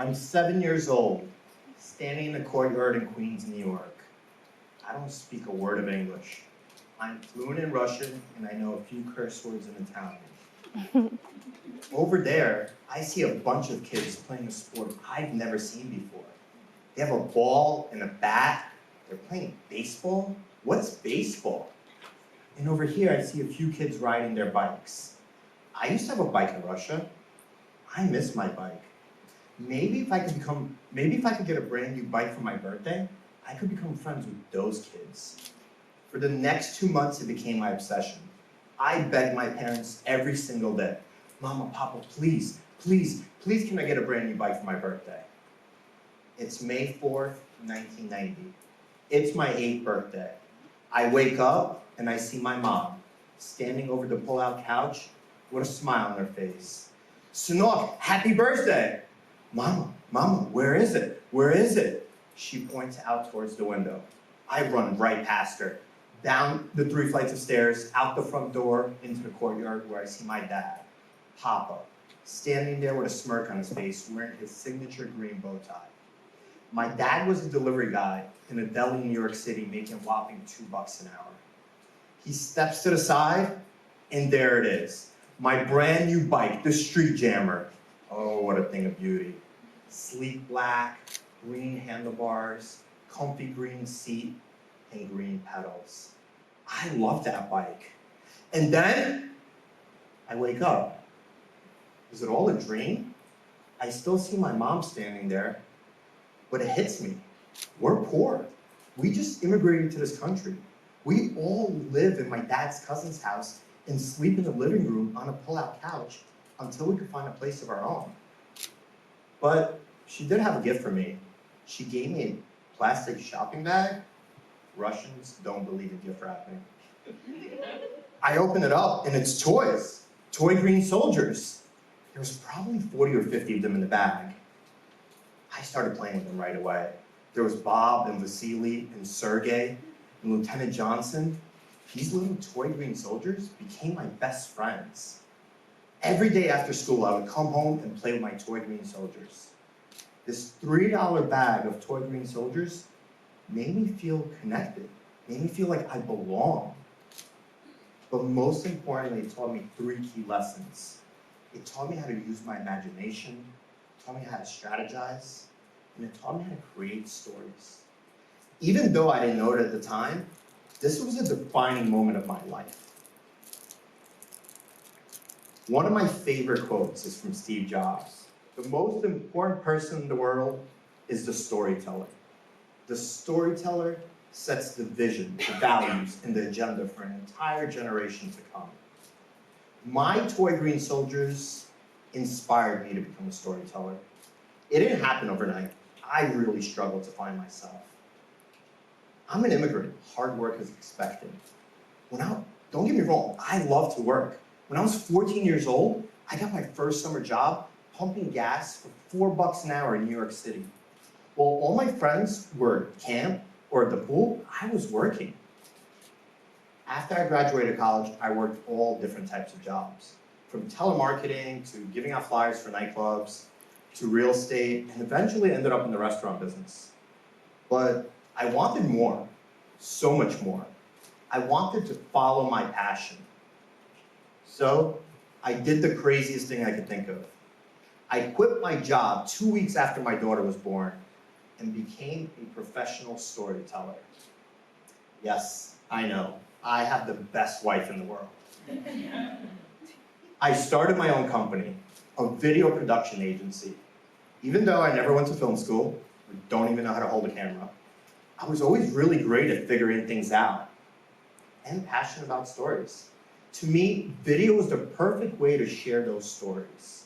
I'm 7 years old, standing in the courtyard in Queens, New York. I don't speak a word of English. I'm fluent in Russian, and I know a few curse words in Italian. Over there, I see a bunch of kids playing a sport I've never seen before. They have a ball and a bat. They're playing baseball? What's baseball? And over here, I see a few kids riding their bikes. I used to have a bike in Russia. I miss my bike. Maybe if I could get a brand new bike for my birthday, I could become friends with those kids. For the next 2 months, it became my obsession. I begged my parents every single day, Mama, Papa, please, please, please can I get a brand new bike for my birthday? It's May 4th, 1990. It's my 8th birthday. I wake up and I see my mom standing over the pull-out couch with a smile on her face. Synok, happy birthday! Mama, Mama, where is it? Where is it? She points out towards the window. I run right past her, down the 3 flights of stairs, out the front door, into the courtyard where I see my dad, Papa, standing there with a smirk on his face, wearing his signature green bow tie. My dad was a delivery guy in a deli in New York City, making a whopping $2 an hour. He steps to the side, and there it is. My brand new bike, the Street Jammer. Oh, what a thing of beauty. Sleek black, green handlebars, comfy green seat, and green pedals. I love that bike. And then, I wake up. Is it all a dream? I still see my mom standing there, but it hits me. We're poor. We just immigrated to this country. We all live in my dad's cousin's house and sleep in the living room on a pull-out couch until we could find a place of our own. But she did have a gift for me. She gave me a plastic shopping bag. Russians don't believe in gift wrapping. I open it up and it's toys, toy green soldiers. There was probably 40 or 50 of them in the bag. I started playing with them right away. There was Bob and Vasily and Sergey and Lieutenant Johnson. These little toy green soldiers became my best friends. Every day after school, I would come home and play with my toy green soldiers. This $3 bag of toy green soldiers made me feel connected, made me feel like I belong. But most importantly, it taught me 3 key lessons. It taught me how to use my imagination, it taught me how to strategize, and it taught me how to create stories. Even though I didn't know it at the time, this was a defining moment of my life. One of my favorite quotes is from Steve Jobs. The most important person in the world is the storyteller. The storyteller sets the vision, the values, and the agenda for an entire generation to come. My toy green soldiers inspired me to become a storyteller. It didn't happen overnight. I really struggled to find myself. I'm an immigrant. Hard work is expected. Don't get me wrong, I love to work. When I was 14 years old, I got my first summer job pumping gas for $4 an hour in New York City. While all my friends were at camp or at the pool, I was working. After I graduated college, I worked all different types of jobs, from telemarketing to giving out flyers for nightclubs, to real estate, and eventually ended up in the restaurant business. But I wanted more, so much more. I wanted to follow my passion. So I did the craziest thing I could think of. I quit my job 2 weeks after my daughter was born and became a professional storyteller. Yes, I know, I have the best wife in the world. I started my own company, a video production agency. Even though I never went to film school, don't even know how to hold a camera, I was always really great at figuring things out and passionate about stories. To me, video was the perfect way to share those stories.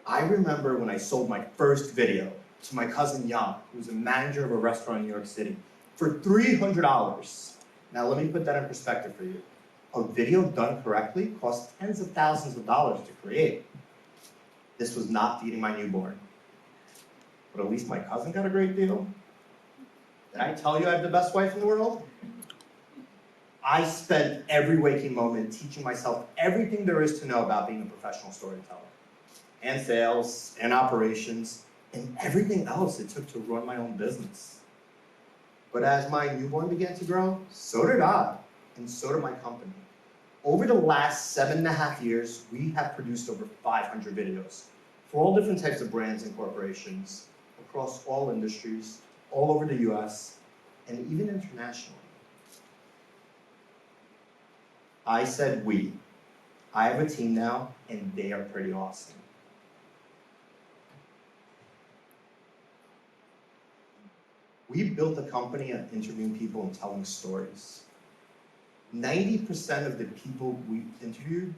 I remember when I sold my first video to my cousin Jan, who was a manager of a restaurant in New York City, for $300. Now let me put that in perspective for you. A video done correctly costs tens of thousands of dollars to create. This was not feeding my newborn. But at least my cousin got a great deal. Did I tell you I have the best wife in the world? I spent every waking moment teaching myself everything there is to know about being a professional storyteller. And sales, and operations, and everything else it took to run my own business. But as my newborn began to grow, so did I, and so did my company. Over the last 7.5 years, we have produced over 500 videos for all different types of brands and corporations across all industries, all over the US, and even internationally. I said we. I have a team now, and they are pretty awesome. We built a company on interviewing people and telling stories. 90% of the people we interviewed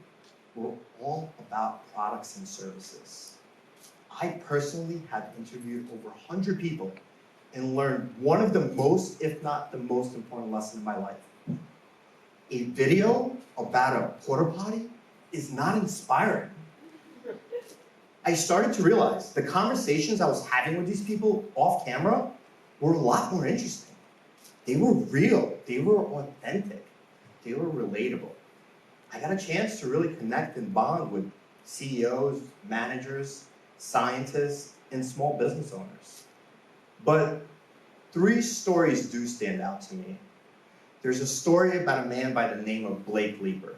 were all about products and services. I personally have interviewed over 100 people and learned one of the most, if not the most important lesson in my life. A video about a porta potty is not inspiring. I started to realize the conversations I was having with these people off camera were a lot more interesting. They were real, they were authentic, they were relatable. I got a chance to really connect and bond with CEOs, managers, scientists, and small business owners. But 3 stories do stand out to me. There's a story about a man by the name of Blake Leeper.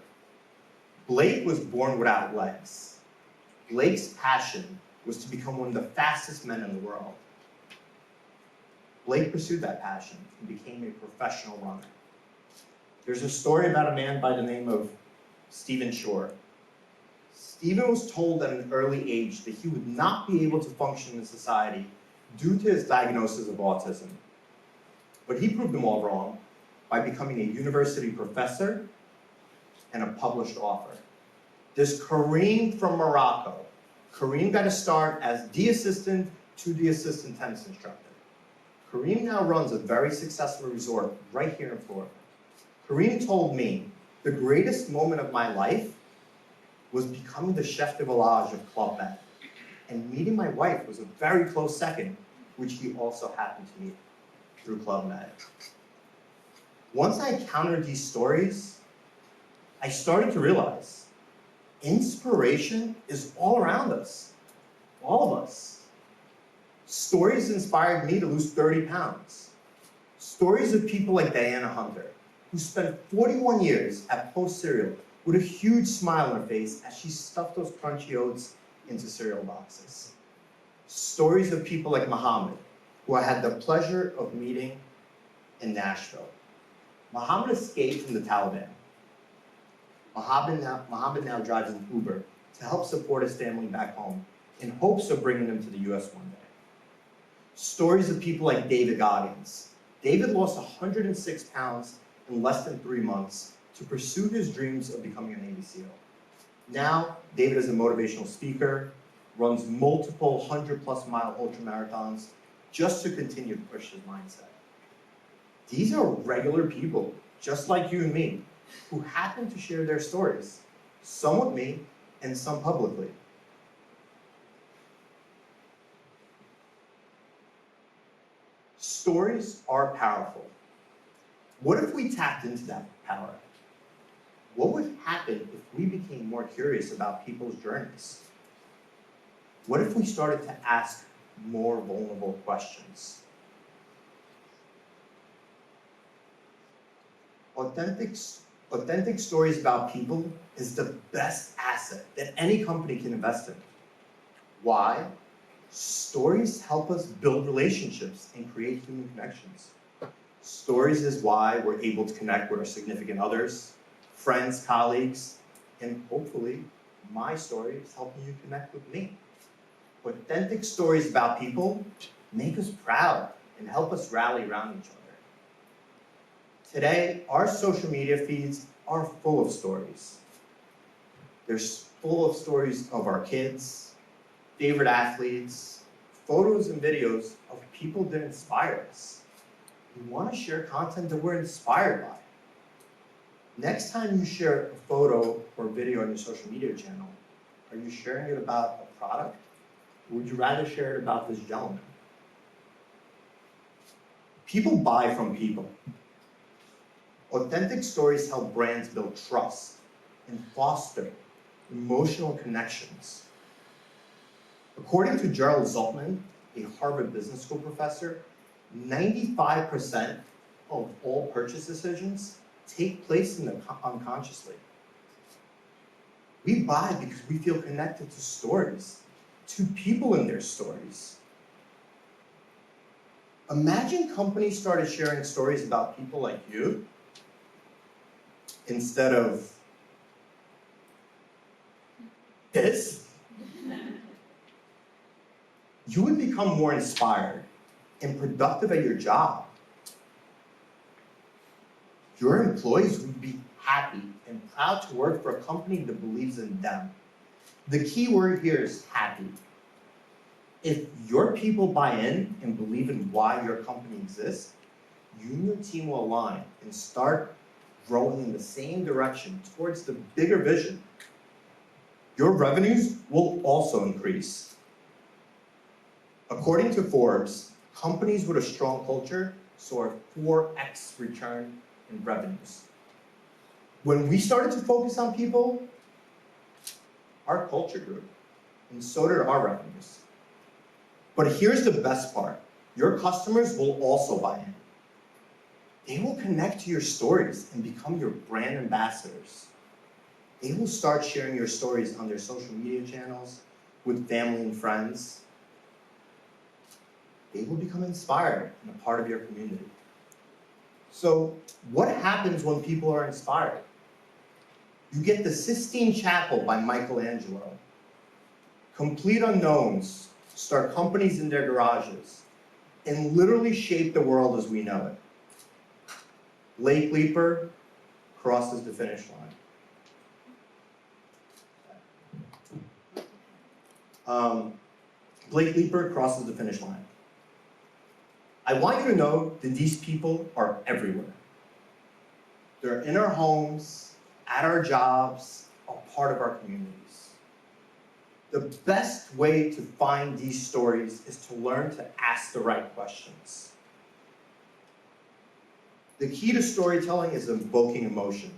Blake was born without legs. Blake's passion was to become one of the fastest men in the world. Blake pursued that passion and became a professional runner. There's a story about a man by the name of Stephen Shore. Stephen was told at an early age that he would not be able to function in society due to his diagnosis of autism. But he proved them all wrong by becoming a university professor and a published author. There's Kareem from Morocco. Kareem got a start as the assistant to the assistant tennis instructor. Kareem now runs a very successful resort right here in Florida. Kareem told me, the greatest moment of my life was becoming the chef de village of Club Med. And meeting my wife was a very close second, which he also happened to meet through Club Med. Once I encountered these stories, I started to realize inspiration is all around us, all of us. Stories inspired me to lose 30 pounds. Stories of people like Diana Hunter, who spent 41 years at Post Cereal with a huge smile on her face as she stuffed those crunchy oats into cereal boxes. Stories of people like Muhammad, who I had the pleasure of meeting in Nashville. Muhammad escaped from the Taliban. Muhammad now drives an Uber to help support his family back home in hopes of bringing them to the US one day. Stories of people like David Goggins. David lost 106 pounds in less than 3 months to pursue his dreams of becoming a Navy SEAL. Now, David is a motivational speaker, runs multiple 100-plus mile ultramarathons just to continue to push his mindset. These are regular people, just like you and me, who happen to share their stories, some with me and some publicly. Stories are powerful. What if we tapped into that power? What would happen if we became more curious about people's journeys? What if we started to ask more vulnerable questions? Authentic stories about people is the best asset that any company can invest in. Why? Stories help us build relationships and create human connections. Stories is why we're able to connect with our significant others, friends, colleagues, and hopefully my story is helping you connect with me. Authentic stories about people make us proud and help us rally around each other. Today, our social media feeds are full of stories. They're full of stories of our kids, favorite athletes, photos and videos of people that inspire us. We want to share content that we're inspired by. Next time you share a photo or video on your social media channel, are you sharing it about a product? Or would you rather share it about this gentleman? People buy from people. Authentic stories help brands build trust and foster emotional connections. According to Gerald Zaltman, a Harvard Business School professor, 95% of all purchase decisions take place unconsciously. We buy because we feel connected to stories, to people in their stories. Imagine companies started sharing stories about people like you instead of this. You would become more inspired and productive at your job. Your employees would be happy and proud to work for a company that believes in them. The key word here is happy. If your people buy in and believe in why your company exists, you and your team will align and start growing in the same direction towards the bigger vision. Your revenues will also increase. According to Forbes, companies with a strong culture saw a 4x return in revenues. When we started to focus on people, our culture grew, and so did our revenues. But here's the best part. Your customers will also buy in. They will connect to your stories and become your brand ambassadors. They will start sharing your stories on their social media channels with family and friends. They will become inspired and a part of your community. So what happens when people are inspired? You get the Sistine Chapel by Michelangelo. Complete unknowns start companies in their garages and literally shape the world as we know it. Lake Leaper crosses the finish line. Blake Leaper crosses the finish line. I want you to know that these people are everywhere. They're in our homes, at our jobs, a part of our communities. The best way to find these stories is to learn to ask the right questions. The key to storytelling is evoking emotion.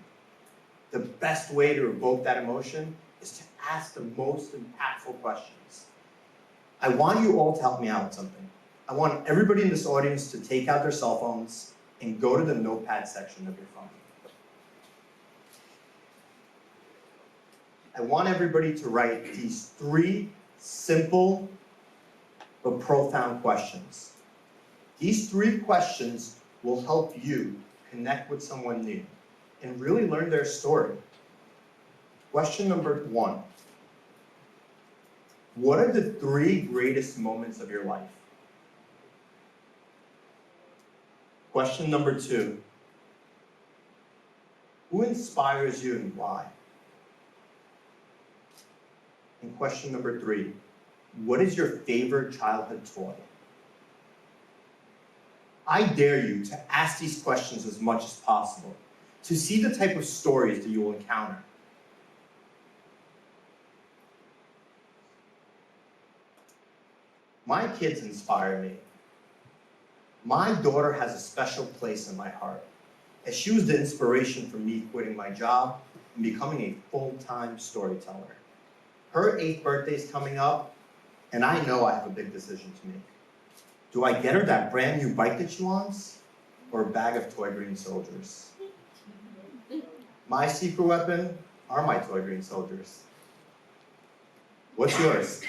The best way to evoke that emotion is to ask the most impactful questions. I want you all to help me out with something. I want everybody in this audience to take out their cell phones and go to the notepad section of your phone. I want everybody to write these 3 simple but profound questions. These 3 questions will help you connect with someone new and really learn their story. Question number 1. What are the 3 greatest moments of your life? Question number 2. Who inspires you and why? And question number 3. What is your favorite childhood toy? I dare you to ask these questions as much as possible to see the type of stories that you will encounter. My kids inspire me. My daughter has a special place in my heart, as she was the inspiration for me quitting my job and becoming a full-time storyteller. Her 8th birthday is coming up, and I know I have a big decision to make. Do I get her that brand new bike that she wants, or a bag of toy green soldiers? My secret weapon are my toy green soldiers. What's yours?